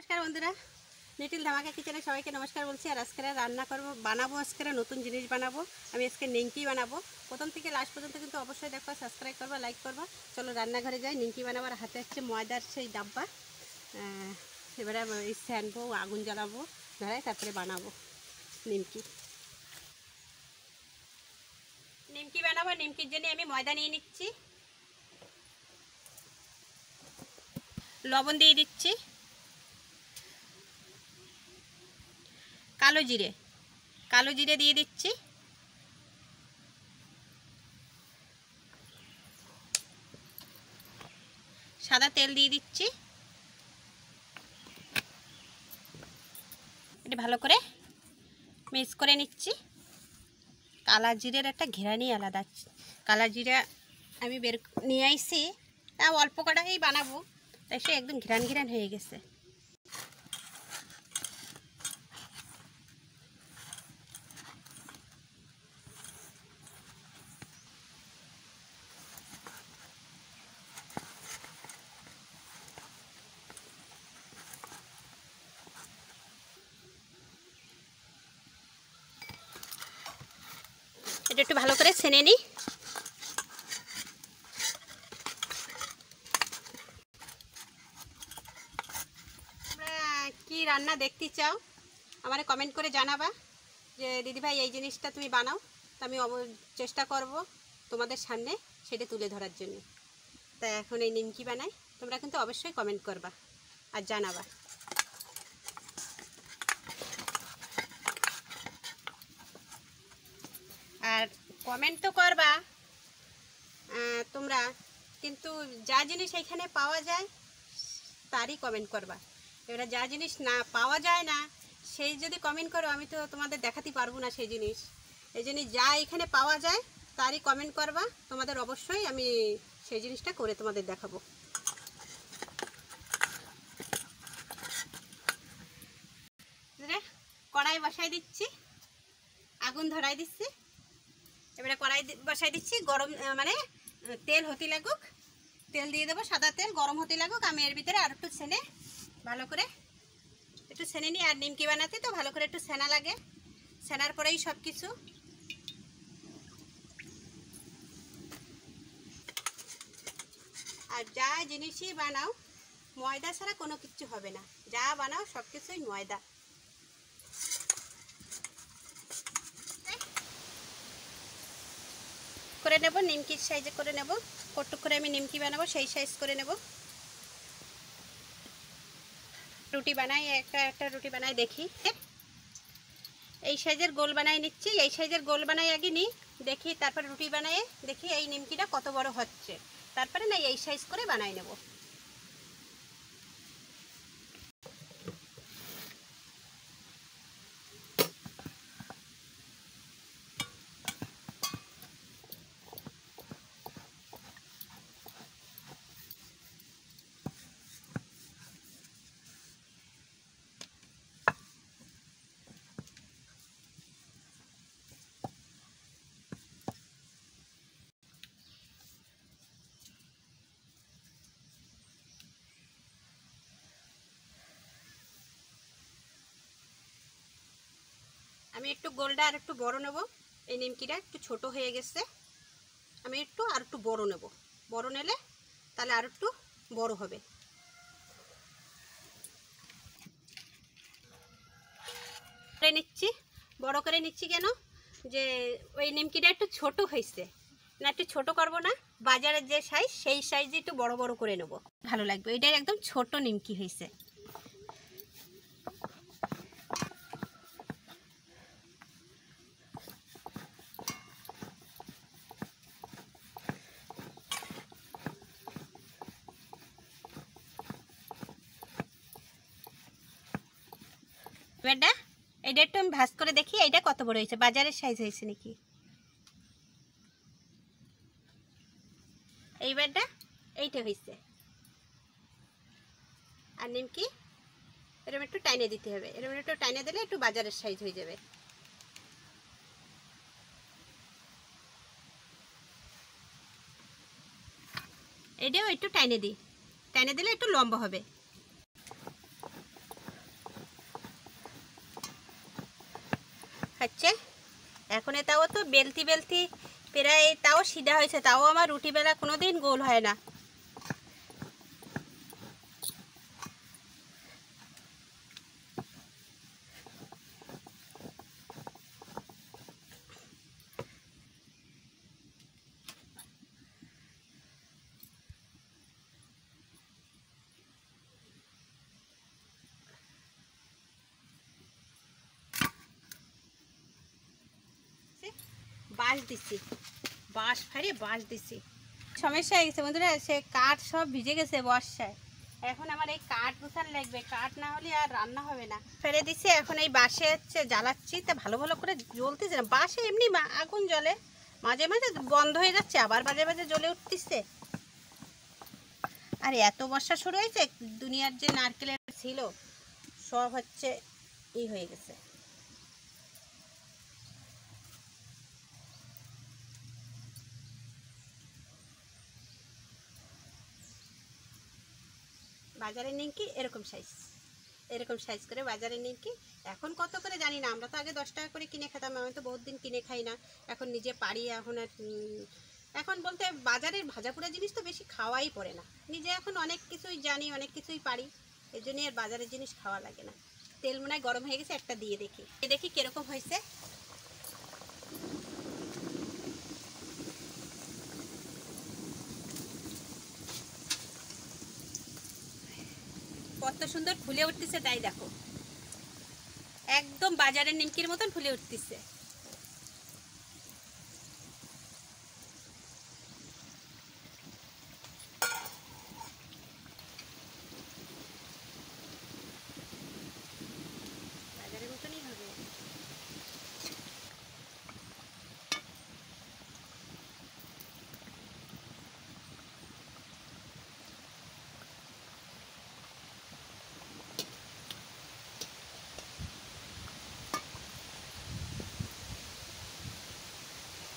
नमस्कार बंधुरा लिटिल धामाका किचेने सबाइके नमस्कार बोलছি। আর আজকে রান্না করব বানাবো আজকে নতুন জিনিস বানাবো। আমি আজকে নিমকি বানাবো। প্রথম থেকে লাস্ট পর্যন্ত কিন্তু অবশ্যই দেখবা, সাবস্ক্রাইব করবা, লাইক করবা। চলো রান্নাঘরে যাই। নিমকি বানাবার হাতে হচ্ছে ময়দার সেই ডাব্বা। এবারে ছানবো, আগুন জ্বালাবো, ধরাই তারপরে বানাবো নিমকি। নিমকি বানাবো। নিমকির জন্য আমি ময়দা নিয়ে নিচ্ছি, লবণ দিয়ে দিচ্ছি, কালো জিরে দিয়ে দিচ্ছি, সাদা তেল দিয়ে দিচ্ছি। এটা ভালো করে মিক্স করে নিচ্ছি। কালা জিরের একটা ঘেরানি আলাদা। কালা জিরা আমি বের নিয়ে আইছি, তা অল্প কটাই বানাবো, তাই সে একদম ঘেরান ঘেরান হয়ে গেছে। এটা একটু ভালো করে ছেনে নিই। কি রান্না দেখতে চাও আমারে কমেন্ট করে জানাবা যে দিদি ভাই এই জিনিসটা তুমি বানাও, তো আমি চেষ্টা করব তোমাদের সামনে সেটা তুলে ধরার জন্য। তা এখন এই নিমকি বানাই, তোমরা কিন্তু অবশ্যই কমেন্ট করবা আর জানাবা। আর কমেন্ট তো করবা তোমরা, কিন্তু যা জিনিস এখানে পাওয়া যায় তারই কমেন্ট করবা। এবার যা জিনিস না পাওয়া যায় না সেই যদি কমেন্ট করো, আমি তো তোমাদের দেখাতে পারবো না সেই জিনিস। এই জন্য যা এখানে পাওয়া যায় তারই কমেন্ট করবা, তোমাদের অবশ্যই আমি সেই জিনিসটা করে তোমাদের দেখাবো। কড়াই বসাই দিচ্ছি, আগুন ধরাই দিচ্ছি। এবারে কড়াই বসাই দিচ্ছি, গরম মানে তেল হতে লাগুক, তেল দিয়ে দেবো, সাদা তেল গরম হতে লাগুক। আমি এর ভিতরে আর একটু ছেনে ভালো করে একটু ছেনে নিই। আর নিমকি বানাতে তো ভালো করে একটু ছেনা লাগে, ছেনার পরেই সব কিছু। আর যা জিনিসই বানাও ময়দা ছাড়া কোনো কিছু হবে না, যা বানাও সব কিছুই ময়দা। করে নেব, নিমকির সাইজে করে নেব। কটুক করে আমি নিমকি বানাবো সেই সাইজ করে নেব। রুটি বানাই, একটা রুটি বানাই দেখি। এই সাইজের গোল বানাই নিচ্ছি, এই সাইজের গোল বানাই আগে নিই, দেখি তারপর রুটি বানাই দেখি এই নিমকিটা কত বড় হচ্ছে, তারপরে না এই সাইজ করে বানাই নেব। আমি একটু গোলটা আর একটু বড় নেব। এই নিমকিটা একটু ছোট হয়ে গেছে, আমি আর একটু বড় নেব। বড় নিলে তাহলে আর একটু বড় হবে। নিচ্ছি, বড় করে নিচ্ছি কেন, যে ওই নিমকিটা একটু ছোট হয়েছে না, একটু ছোট করব না, বাজারের যে সাইজ সেই সাইজে একটু বড় বড় করে নেব, ভালো লাগবে। এটা একদম ছোট নিমকি হয়েছে। এবারটা এইটা একটু আমি ভাজ করে দেখি এইটা কত বড় হয়েছে, বাজারের সাইজ হয়েছে নাকি। এইবারটা এইটা হয়েছে। আর নিমকি এরকম একটু টাইনে দিতে হবে, এরকম একটু টাইনে দিলে একটু বাজারের সাইজ হয়ে যাবে। এইটাও একটু টাইনে দিই, টাইনে দিলে একটু লম্বা হবে। হচ্ছে এখন তাও তো বেলতি বেলতি প্রায় তাও সিধা হয়েছে, তাও আমার রুটি বেলা কোনো দিন গোল হয় না। বাঁশ দিচ্ছি, বাঁশ ফাড়িয়ে বাঁশ দিচ্ছি। সমস্যা হয়ে গেছে বন্ধুরা, সে কাঠ সব ভিজে গেছে বর্ষায়। এখন আমার এই কাঠ গুছান লাগবে, কাঠ না হলে আর রান্না হবে না। ফেলে দিচ্ছি, এখন এই বাঁশে হচ্ছে জ্বালাচ্ছি, তা ভালো ভালো করে জ্বলতেছে না। বাঁশে এমনি আগুন জ্বলে, মাঝে মাঝে বন্ধ হয়ে যাচ্ছে, আবার মাঝে মাঝে জ্বলে উঠতেছে। আর এত বর্ষা শুরু হয়েছে, দুনিয়ার যে নারকেলের ছিল সব হচ্ছে হয়ে গেছে। বাজারের নিমকি এরকম সাইজ করে বাজারের নিমকি। এখন কত করে জানি না, আমরা তো আগে 10 টাকা করে কিনে খেতাম, আমি তো বহুত দিন কিনে খাই না, এখন নিজে পারি। এখন বলতে বাজারের ভাজাপুরা জিনিস তো বেশি খাওয়াই পড়ে না, নিজে এখন অনেক কিছুই জানি, অনেক কিছুই পারি, এই জন্যই আর বাজারের জিনিস খাওয়া লাগে না। তেল মনে হয় গরম হয়ে গেছে, একটা দিয়ে দেখি কিরকম হয়েছে। কত সুন্দর ফুলে উঠতেছে তাই দেখো, একদম বাজারের নিমকির মতন ফুলে উঠতেছে। বাজারের মতনই হবে।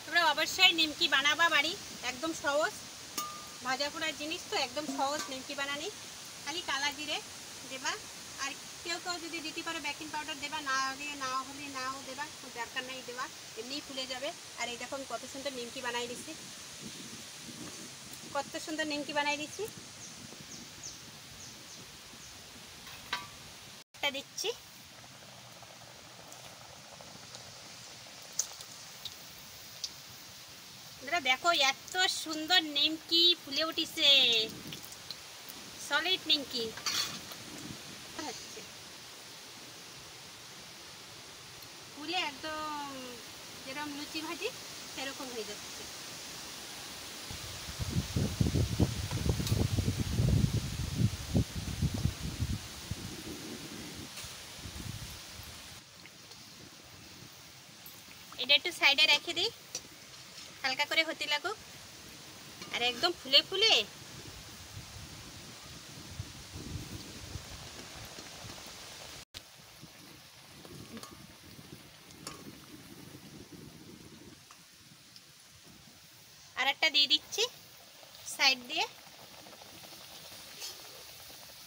তোমরা অবশ্যই নিমকি বানাবা বাড়ি, একদম সহজ ভাজা পোড়ার জিনিস তো, একদম সহজ নিমকি বানানি। খালি কালা জিরে দেবা, আর কেউ কেউ যদি দিতে পারো বেকিং পাউডার দেবা, না হলে নাও দেবা, খুব দরকার নাই দেবা, এমনিই ফুলে যাবে। আর এই দেখো আমি কত সুন্দর নিমকি বানাই দিচ্ছি, কত সুন্দর নিমকি বানাই দিচ্ছি। এটা দিচ্ছি, দেখো এত সুন্দর নিমকি ফুলে উঠিছে, সলিড নিমকি হচ্ছে, ফুলে একদম যেরকম লুচি ভাজি সেরকম হয়ে যাচ্ছে। এটা একটু সাইডে রেখে দিই, হালকা করে হতে লাগুক। আর একদম ফুলে ফুলে আর একটা দিয়ে দিচ্ছি সাইড দিয়ে।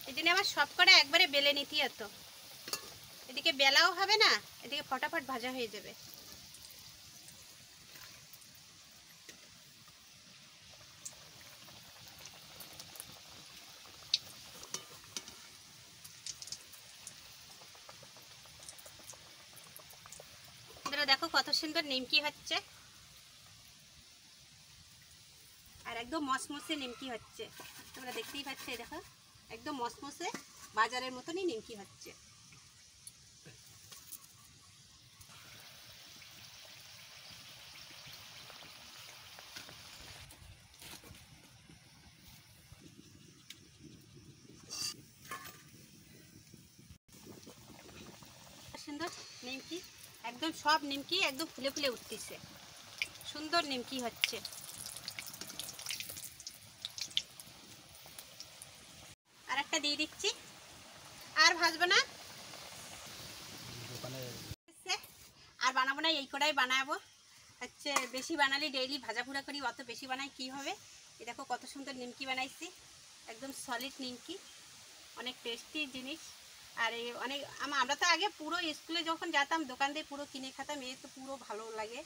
এই জন্য আমার সব কটা একবারে বেলে নিতে হতো, এদিকে বেলাও হবে না, এদিকে ফটাফট ভাজা হয়ে যাবে। দেখো কত সুন্দর নিমকি হচ্ছে, আর একদম মসমসে নিমকি হচ্ছে, তোমরা দেখতেই পাচ্ছ। দেখো একদম মসমসে বাজারের মতনই নিমকি হচ্ছে। সুন্দর নিমকি, একদম সব নিমকি একদম ফুলে ফুলে উঠতেছে, সুন্দর নিমকি হচ্ছে। আর একটা দিয়ে দিচ্ছি, আর ভাজবো না, আর বানাবো না, এই কড়াই বানাবো হচ্ছে। বেশি বানালে ডেইলি ভাজা পুড়া করি, অত বেশি বানাই কি হবে। এই দেখো কত সুন্দর নিমকি বানাইছি, একদম সলিড নিমকি, অনেক টেস্টি জিনিস। আর এই অনেক আমরা তো আগে পুরো স্কুলে যখন যেতাম দোকান দিয়ে পুরো কিনে খেতাম, এই তো পুরো ভালো লাগে,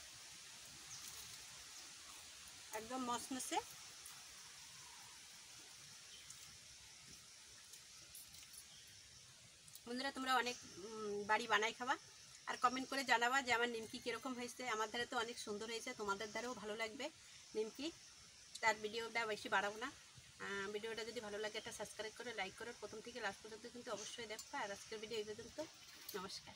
একদম মসমসে। বন্ধুরা তোমরা অনেক বাড়ি বানাই খাবা, আর কমেন্ট করে জানাবা যে আমার নিমকি কীরকম হয়েছে। আমার ধারে তো অনেক সুন্দর হয়েছে, তোমাদের ধারেও ভালো লাগবে নিমকি। তার ভিডিওটা বেশি বাড়াবো না। ভিডিওটা যদি ভালো লাগে একটা সাবস্ক্রাইব করে লাইক করে প্রথম থেকে লাস্ট পর্যন্ত কিন্তু অবশ্যই দেখবা। আর আজকের ভিডিও এই পর্যন্ত, নমস্কার।